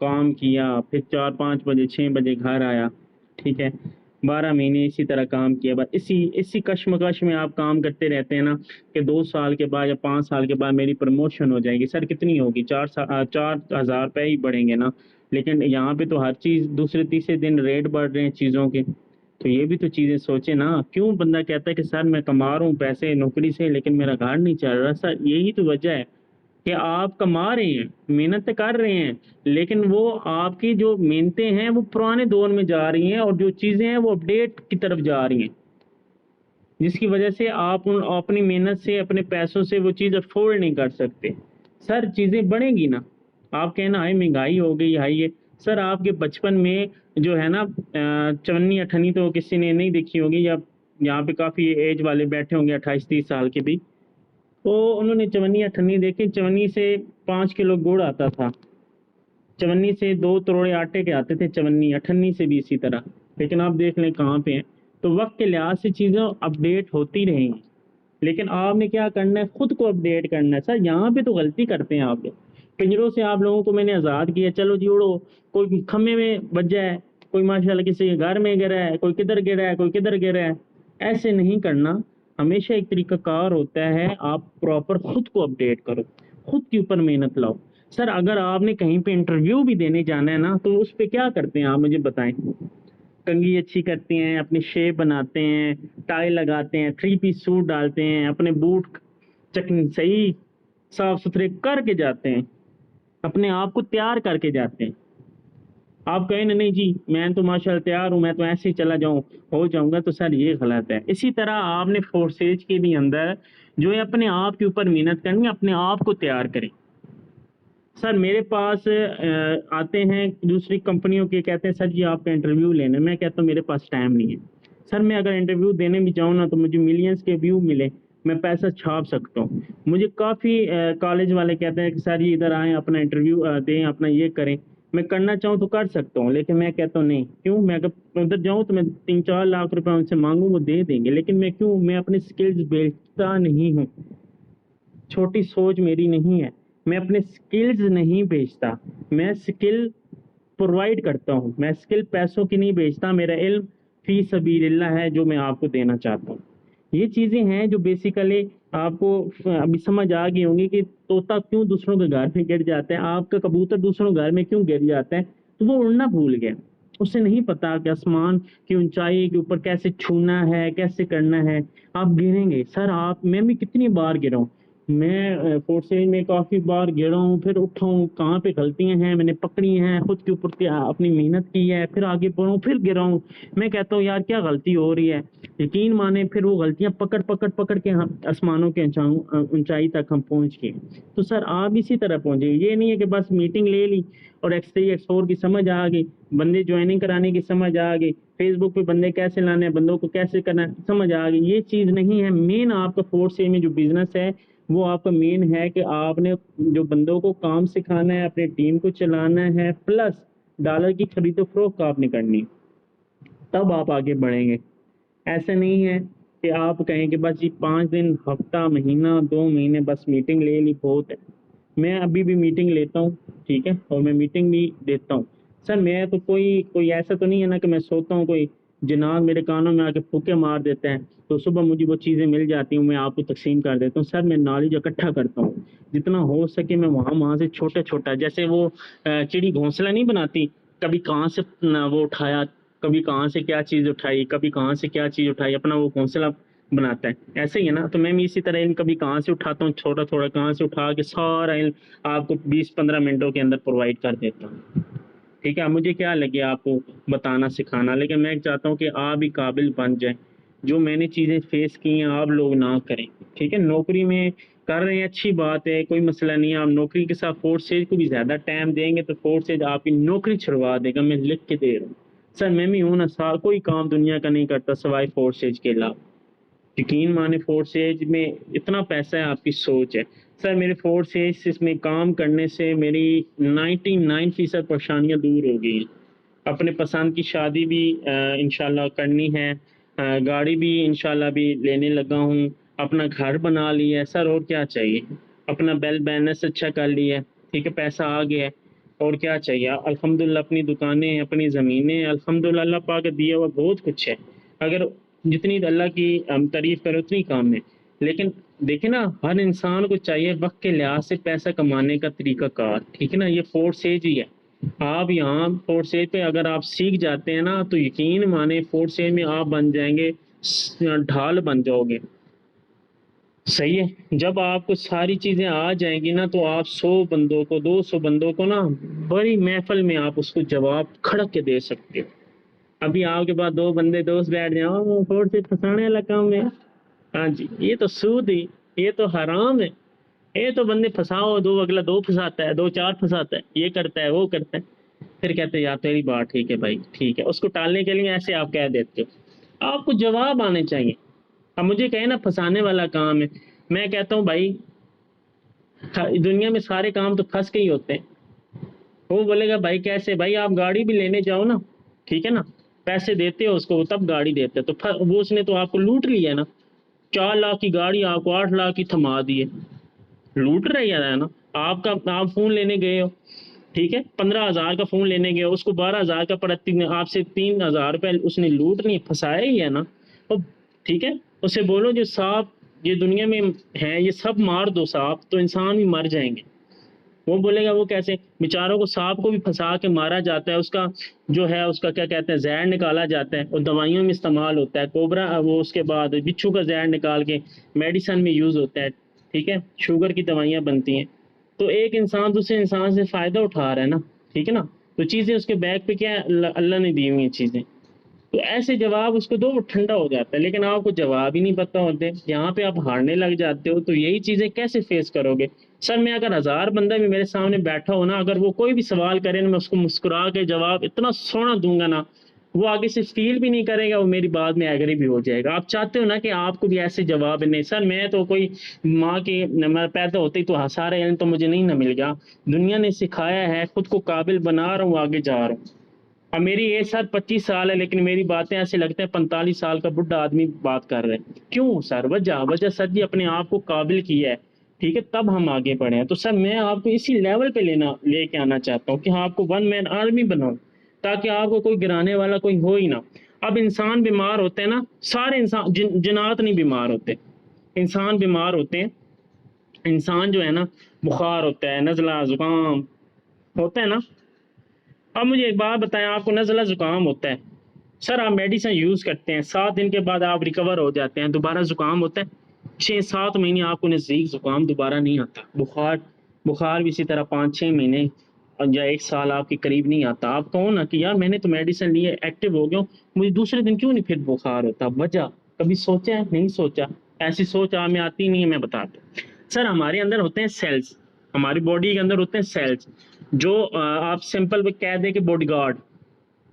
کام کیا، پھر 4-5 بجے 6 بجے گھر آیا، ٹھیک ہے، 12 مہینے اسی طرح کام کیا، بس اسی کشمکش میں آپ کام کرتے رہتے ہیں نا کہ 2 سال کے بعد یا 5 سال کے بعد میری پروموشن ہو جائے گی. سر کتنی ہوگی؟ 4,000 روپے ہی بڑھیں گے نا. لیکن یہاں پہ تو ہر چیز دوسرے تیسرے دن ریٹ بڑھ رہے ہیں چیزوں کے. تو یہ بھی تو چیزیں سوچے نا. کیوں بندہ کہتا ہے کہ سر میں کما رہا ہوں پیسے نوکری سے لیکن میرا گھر نہیں چل رہا؟ سر یہی تو وجہ ہے کہ آپ کما رہے ہیں، محنت کر رہے ہیں، لیکن وہ آپ کی جو محنتیں ہیں وہ پرانے دور میں جا رہی ہیں اور جو چیزیں ہیں وہ اپڈیٹ کی طرف جا رہی ہیں، جس کی وجہ سے آپ اپنی محنت سے اپنے پیسوں سے وہ چیز افورڈ نہیں کر سکتے. سر چیزیں بڑھیں گی نا. آپ کہنا ہے مہنگائی ہو گئی ہے یہ. سر آپ کے بچپن میں جو ہے نا چونی اٹھنی تو کسی نے نہیں دیکھی ہوگی، یا یہاں پہ کافی ایج والے بیٹھے ہوں گے 28-30 سال کے بھی، تو انہوں نے چونی اٹھنی دیکھی. چونی سے 5 کلو گڑ آتا تھا، چونی سے 2 تروڑے آٹے کے آتے تھے، چونی اٹھنی سے بھی اسی طرح. لیکن آپ دیکھ لیں کہاں پہ ہیں. تو وقت کے لحاظ سے چیزیں اپڈیٹ ہوتی رہیں گی، لیکن آپ نے کیا کرنا ہے؟ خود کو اپڈیٹ کرنا ہے. سر یہاں پہ تو غلطی کرتے ہیں آپ لوگ. پنجروں سے آپ لوگوں کو میں نے آزاد کیا، چلو جی اڑو، کوئی کھمبے میں بج جائے، کوئی ماشاءاللہ کسی کے گھر میں گرا ہے، کوئی کدھر گرا ہے، کوئی کدھر گرا ہے. ایسے نہیں کرنا. ہمیشہ ایک طریقہ کار ہوتا ہے، آپ پراپر خود کو اپڈیٹ کرو، خود کے اوپر محنت لاؤ. سر اگر آپ نے کہیں پہ انٹرویو بھی دینے جانا ہے نا تو اس پہ کیا کرتے ہیں آپ مجھے بتائیں؟ کنگھی اچھی کرتے ہیں، اپنی شیپ بناتے ہیں، ٹائی لگاتے ہیں، 3 پیس سوٹ ڈالتے ہیں، اپنے بوٹ چکنی صحیح صاف ستھرے کر کے جاتے ہیں، اپنے آپ کو تیار کر کے جاتے ہیں. آپ کہیں نا نہیں جی میں تو ماشاءاللہ تیار ہوں، میں تو ایسے ہی چلا جاؤں ہو جاؤں گا، تو سر یہ غلط ہے. اسی طرح آپ نے فورسیج کے بھی اندر جو ہے اپنے آپ کے اوپر محنت کرنی، اپنے آپ کو تیار کریں. سر میرے پاس آتے ہیں دوسری کمپنیوں کے، کہتے ہیں سر جی آپ کا انٹرویو لینا ہے. میں کہتا ہوں میرے پاس ٹائم نہیں ہے. سر میں اگر انٹرویو دینے بھی جاؤں نا تو مجھے ملینز کے ویو ملے، میں پیسہ چھاپ سکتا ہوں. مجھے کافی کالج والے کہتے ہیں کہ سر یہ ادھر آئیں اپنا انٹرویو دیں، اپنا یہ کریں. میں کرنا چاہوں تو کر سکتا ہوں، لیکن میں کہتا ہوں نہیں. کیوں؟ میں اگر ادھر جاؤں تو میں 3-4 لاکھ روپے ان سے مانگوں، وہ دے دیں گے، لیکن میں کیوں؟ میں اپنے سکلز بیچتا نہیں ہوں. چھوٹی سوچ میری نہیں ہے. میں اپنے سکلز نہیں بیچتا، میں سکل پرووائڈ کرتا ہوں. میں سکل پیسوں کی نہیں بیچتا. میرا علم فی سبیل اللہ ہے جو میں آپ کو دینا چاہتا ہوں. یہ چیزیں ہیں جو بیسیکلی آپ کو ابھی سمجھ آ گئی ہوں گی کہ طوطا کیوں دوسروں کے گھر میں گر جاتا ہے، آپ کا کبوتر دوسروں کے گھر میں کیوں گر جاتا ہے. تو وہ اڑنا بھول گیا، اسے نہیں پتا کہ آسمان کی اونچائی کے اوپر کیسے چھونا ہے، کیسے کرنا ہے. آپ گریں گے. سر میں بھی کتنی بار گرا ہوں. میں فورسیج میں کافی بار گرا ہوں، پھر اٹھا ہوں. کہاں پہ غلطیاں ہیں میں نے پکڑی ہیں، خود کے اوپر اپنی محنت کی ہے، پھر آگے بڑھوں، پھر گرا ہوں. میں کہتا ہوں یار کیا غلطی ہو رہی ہے، یقین مانے پھر وہ غلطیاں پکڑ پکڑ پکڑ کے ہم آسمانوں کے اونچائی تک ہم پہنچ گئے. تو سر آپ اسی طرح پہنچے. یہ نہیں ہے کہ بس میٹنگ لے لی اور X3 X4 کی سمجھ آ گئی، بندے جوائننگ کرانے کی سمجھ آ گئی، فیس بک پہ بندے کیسے لانے ہیں، بندوں کو کیسے کرنا ہے سمجھ آ گئی. یہ چیز نہیں ہے. مین آپ کا فورسیج میں جو بزنس ہے وہ آپ کا مین ہے کہ آپ نے جو بندوں کو کام سکھانا ہے، اپنے ٹیم کو چلانا ہے، پلس ڈالر کی خرید و فروخت آپ نے کرنی، تب آپ آگے بڑھیں گے. ایسا نہیں ہے کہ آپ کہیں کہ بس یہ 5 دن، ہفتہ، مہینہ، 2 مہینے بس میٹنگ لے لی بہت ہے. میں ابھی بھی میٹنگ لیتا ہوں، ٹھیک ہے، اور میں میٹنگ بھی دیتا ہوں. سر میں تو کوئی ایسا تو نہیں ہے نا کہ میں سوتا ہوں کوئی جناب میرے کانوں میں آ کے پھوکے مار دیتا ہے تو صبح مجھے وہ چیزیں مل جاتی ہوں، میں آپ کو تقسیم کر دیتا ہوں. سر میں نالج اکٹھا کرتا ہوں جتنا ہو سکے. میں وہاں سے چھوٹا چھوٹا، جیسے وہ چڑی گھونسلہ نہیں بناتی، کبھی کہاں سے وہ اٹھایا، کبھی کہاں سے کیا چیز اٹھائی، کبھی کہاں سے کیا چیز اٹھائی، اپنا وہ گھونسلہ بناتا ہے. ایسے ہی ہے نا. تو میں بھی اسی طرح علم کبھی کہاں سے اٹھاتا ہوں، چھوٹا تھوڑا کہاں سے اٹھا کے سارا علم آپ کو 20-15 منٹوں کے اندر پرووائڈ کر دیتا ہوں. ٹھیک ہے، مجھے کیا لگے آپ کو بتانا سکھانا، لیکن میں چاہتا ہوں کہ آپ بھی قابل بن جائیں. جو میں نے چیزیں فیس کی ہیں آپ لوگ نہ کریں. ٹھیک ہے، نوکری میں کر رہے ہیں اچھی بات ہے، کوئی مسئلہ نہیں ہے. آپ نوکری کے ساتھ فورسیج کو بھی زیادہ ٹائم دیں گے تو فورسیج آپ کی نوکری چھڑوا دے گا. میں لکھ کے دے رہا ہوں. سر میں بھی ہوں نا، کوئی کام دنیا کا نہیں کرتا سوائے فورسیج کے علاوہ. یقین مانے فورسیج میں اتنا پیسہ ہے، آپ کی سوچ ہے. سر میرے فورسیج میں کام کرنے سے میری 99% پریشانیاں دور ہو گئی ہیں. اپنے پسند کی شادی بھی انشاءاللہ کرنی ہے، گاڑی بھی انشاءاللہ بھی لینے لگا ہوں، اپنا گھر بنا لیا ہے. سر اور کیا چاہیے؟ اپنا بیل بیلنس اچھا کر لیا ہے. ٹھیک ہے، پیسہ آ گیا ہے. اور کیا چاہیے؟ الحمدللہ اپنی دکانیں، اپنی زمینیں، الحمدللہ اللہ پاک کا دیا ہوا بہت کچھ ہے، اگر جتنی اللہ کی تعریف کرو اتنی کام ہے۔ لیکن دیکھیں نا، ہر انسان کو چاہیے وقت کے لحاظ سے پیسہ کمانے کا طریقہ کار، ٹھیک ہے نا؟ یہ فورتھ اسٹیج ہی ہے۔ آپ یہاں فورتھ اسٹیج پہ اگر آپ سیکھ جاتے ہیں نا تو یقین مانے فورتھ اسٹیج میں آپ بن جائیں گے، ڈھال بن جاؤ گے، صحیح ہے؟ جب آپ کو ساری چیزیں آ جائیں گی نا تو آپ 100 بندوں کو، 200 بندوں کو نا بڑی محفل میں آپ اس کو جواب کھڑک کے دے سکتے ہو۔ ابھی آپ کے پاس 2 بندے دوست بیٹھ جائیں، فورتھ سے پھنسانے والا کام ہے، ہاں جی یہ تو سود ہے، یہ تو حرام ہے، یہ تو بندے پھنساؤ، اگلا 2 پھنساتا ہے، 2 4 پھنساتا ہے، یہ کرتا ہے وہ کرتا ہے، پھر کہتے ہیں یار تیری بات ٹھیک ہے بھائی ٹھیک ہے۔ اس کو ٹالنے کے لیے ایسے آپ کہہ دیتے ہو، آپ کو جواب آنے چاہیے۔ اب مجھے کہے نا پھنسانے والا کام ہے، میں کہتا ہوں بھائی دنیا میں سارے کام تو پھنس کے ہی ہوتے ہیں۔ وہ بولے گا بھائی کیسے؟ بھائی آپ گاڑی بھی لینے جاؤ نا، ٹھیک ہے نا، پیسے دیتے ہو اس کو تب گاڑی دیتے تو وہ اس نے تو آپ کو لوٹ لیا نا، 4 لاکھ کی گاڑی آپ کو 8 لاکھ کی تھما دی ہے، لوٹ رہی ہے نا۔ آپ فون لینے گئے ہو، ٹھیک ہے، 15,000 کا فون لینے گئے ہو، اس کو 12,000 کا پڑا، آپ سے 3,000 روپے اس نے لوٹ نہیں، پھنسایا ہی ہے نا۔ ٹھیک ہے، اسے بولو جو سانپ یہ دنیا میں ہیں یہ سب مار دو سانپ تو انسان بھی مر جائیں گے۔ وہ بولے گا وہ کیسے؟ بیچاروں کو، سانپ کو بھی پھنسا کے مارا جاتا ہے، اس کا جو ہے اس کا کیا کہتے ہیں زہر نکالا جاتا ہے، اور دوائیوں میں استعمال ہوتا ہے، کوبرا وہ اس کے بعد بچھو کا زہر نکال کے میڈیسن میں یوز ہوتا ہے، ٹھیک ہے، شوگر کی دوائیاں بنتی ہیں۔ تو ایک انسان دوسرے انسان سے فائدہ اٹھا رہا ہے نا، ٹھیک ہے نا، تو چیزیں اس کے بیک پہ کیا ہے، اللہ نے دی ہوئی ہیں چیزیں، تو ایسے جواب اس کو دو وہ ٹھنڈا ہو جاتا ہے۔ لیکن آپ کو جواب ہی نہیں پتہ ہوتے، یہاں پہ آپ ہارنے لگ جاتے ہو، تو یہی چیزیں کیسے فیس کرو گے؟ سر میں اگر 1000 بندہ بھی میرے سامنے بیٹھا ہو نا، اگر وہ کوئی بھی سوال کرے نا، میں اس کو مسکرا کے جواب اتنا سونا دوں گا نا، وہ آگے سے فیل بھی نہیں کرے گا، وہ میری بات میں ایگری بھی ہو جائے گا۔ آپ چاہتے ہو نا کہ آپ کو بھی ایسے جواب نہیں؟ سر میں تو کوئی ماں کی پیدا ہوتے ہی تو سارا علم تو مجھے نہیں نہ مل گیا، دنیا نے سکھایا ہے، خود کو قابل بنا رہا ہوں، آگے جا رہا ہوں۔ اب میری ایج سر 25 سال ہے، لیکن میری باتیں ایسے لگتے ہیں 45 سال کا بڈھا آدمی بات کر رہے ہیں۔ کیوں سر؟ وجہ سر جی اپنے آپ کو قابل کیا ہے، ٹھیک ہے، تب ہم آگے بڑھے ہیں۔ تو سر میں آپ کو اسی لیول پہ لے کے آنا چاہتا ہوں کہ آپ کو 1 مین آرمی بناؤں، تاکہ آپ کو کوئی گرانے والا کوئی ہو ہی نہ۔ اب انسان بیمار ہوتے ہیں نا، سارے انسان جنات نہیں بیمار ہوتے، انسان بیمار ہوتے ہیں۔ انسان جو ہے نا بخار ہوتا ہے، نزلہ زکام ہوتا ہے نا۔ اب مجھے ایک بات بتائیں، آپ کو نزلہ زکام ہوتا ہے، سر آپ میڈیسن یوز کرتے ہیں، 7 دن کے بعد آپ ریکور ہو جاتے ہیں، دوبارہ زکام ہوتا ہے، 6-7 مہینے آپ کو نزدیک زکام دوبارہ نہیں آتا، بخار بھی اسی طرح 5-6 مہینے یا 1 سال آپ کے قریب نہیں آتا۔ آپ کہو نا کہ یار میں نے تو میڈیسن لی ہے، ایکٹیو ہو گیا ہوں، مجھے دوسرے دن کیوں نہیں پھر بخار ہوتا؟ وجہ کبھی سوچا ہے؟ نہیں سوچا۔ ایسی سوچ آپ میں آتی نہیں ہے، میں بتاتا ہوں۔ سر ہمارے اندر ہوتے ہیں سیلز، ہماری باڈی کے اندر ہوتے ہیں سیلز، جو آپ سمپل کہہ دیں کہ باڈی گارڈ،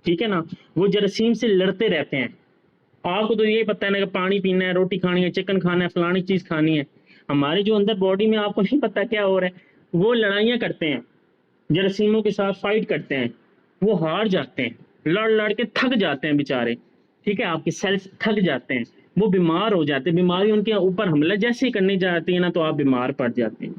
ٹھیک ہے نا، وہ جراثیم سے لڑتے رہتے ہیں۔ آپ کو تو یہی پتہ ہے نا کہ پانی پینا ہے، روٹی کھانی ہے، چکن کھانا ہے، فلانی چیز کھانی ہے۔ ہمارے جو اندر باڈی میں آپ کو نہیں پتہ کیا ہو رہا ہے، وہ لڑائیاں کرتے ہیں، جراثیموں کے ساتھ فائٹ کرتے ہیں، وہ ہار جاتے ہیں، لڑ کے تھک جاتے ہیں بیچارے، ٹھیک ہے، آپ کے سیلز تھک جاتے ہیں، وہ بیمار ہو جاتے ہیں، بیماری ان کے اوپر حملہ جیسے ہی کرنے جاتی ہے نا تو آپ بیمار پڑ جاتے ہیں۔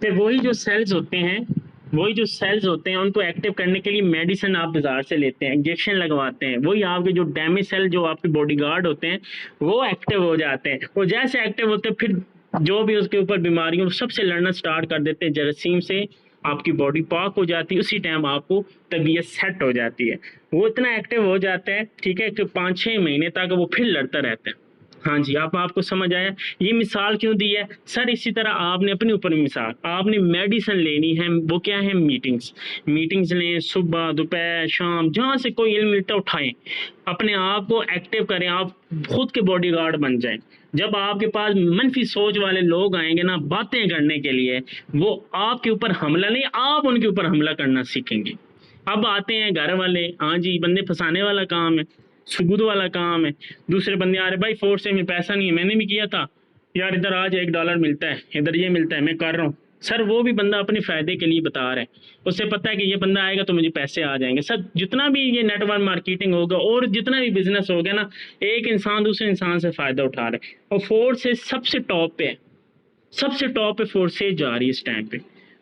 پھر وہی جو سیلز ہوتے ہیں ان کو ایکٹیو کرنے کے لیے میڈیسن آپ بازار سے لیتے ہیں، انجیکشن لگواتے ہیں، وہی آپ کے جو ڈیمیج سیل جو آپ کے باڈی گارڈ ہوتے ہیں وہ ایکٹیو ہو جاتے ہیں، وہ جیسے ایکٹیو ہوتے ہیں پھر جو بھی اس کے اوپر بیماریوں سب سے لڑنا سٹارٹ کر دیتے ہیں، جراثیم سے آپ کی باڈی پاک ہو جاتی ہے، اسی ٹائم آپ کو طبیعت سیٹ ہو جاتی ہے، وہ اتنا ایکٹیو ہو جاتا ہے، ٹھیک ہے، کہ 5-6 مہینے تک وہ پھر لڑتا رہتا ہے۔ ہاں جی، آپ کو سمجھ آیا؟ یہ مثال کیوں دی ہے سر؟ اسی طرح آپ نے اپنے اوپر مثال، آپ نے میڈیسن لینی ہے، وہ کیا ہے؟ میٹنگز لیں، صبح دوپہر شام جہاں سے کوئی علم ملتا اٹھائیں، اپنے آپ کو ایکٹیو کریں، آپ خود کے باڈی گارڈ بن جائیں۔ جب آپ کے پاس منفی سوچ والے لوگ آئیں گے نا باتیں کرنے کے لیے، وہ آپ کے اوپر حملہ نہیں، آپ ان کے اوپر حملہ کرنا سیکھیں گے۔ اب آتے ہیں گھر والے، ہاں جی بندے پھنسانے والا کام ہے، سود والا کام ہے، دوسرے بندے آ رہے بھائی فورس سے میں پیسہ نہیں ہے، میں نے بھی کیا تھا یار، ادھر آج $1 ملتا ہے، ادھر یہ ملتا ہے، میں کر رہا ہوں۔ سر وہ بھی بندہ اپنے فائدے کے لیے بتا رہا ہے، اس سے پتہ ہے کہ یہ بندہ آئے گا تو مجھے پیسے آ جائیں گے۔ سر جتنا بھی یہ نیٹ ورک مارکیٹنگ ہوگا اور جتنا بھی بزنس ہوگا نا، ایک انسان دوسرے انسان سے فائدہ اٹھا رہا ہے، اور فورس سے سب سے ٹاپ پہ ہے، سب سے ٹاپ پہ فورس سے جا رہی ہے اس ٹائم پہ۔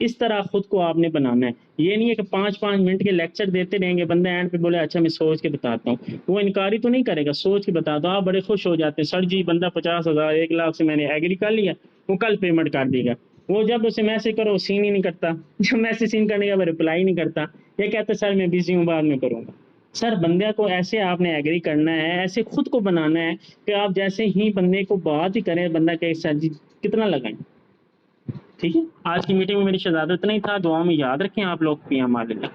اس طرح خود کو آپ نے بنانا ہے. یہ نہیں ہے کہ 5 منٹ کے لیکچر دیتے رہیں گے, بندہ اینڈ پہ بولے اچھا میں سوچ کے بتاتا ہوں. وہ انکاری تو نہیں کرے گا, سوچ کے بتاتا ہوں. آپ بڑے خوش ہو جاتے ہیں, سر جی بندہ 50,000 1 لاکھ سے میں نے ایگری کر لیا, وہ کل پیمنٹ کر دے گا. وہ جب اسے میسج کرو سین ہی نہیں کرتا, جب میسج سین کرنے کا وہ رپلائی نہیں کرتا, یہ کہتا سر میں بزی ہوں بعد میں کروں گا. سر بندے کو ایسے آپ نے ایگری کرنا ہے, ایسے خود کو بنانا ہے کہ آپ جیسے ہی بندے کو بات ہی کریں, بندہ کہ سر جی کتنا لگائیں. ٹھیک ہے, آج کی میٹنگ میں میری شہزادہ اتنا ہی تھا. دعاؤں میں یاد رکھیں آپ لوگ. فی امان اللہ.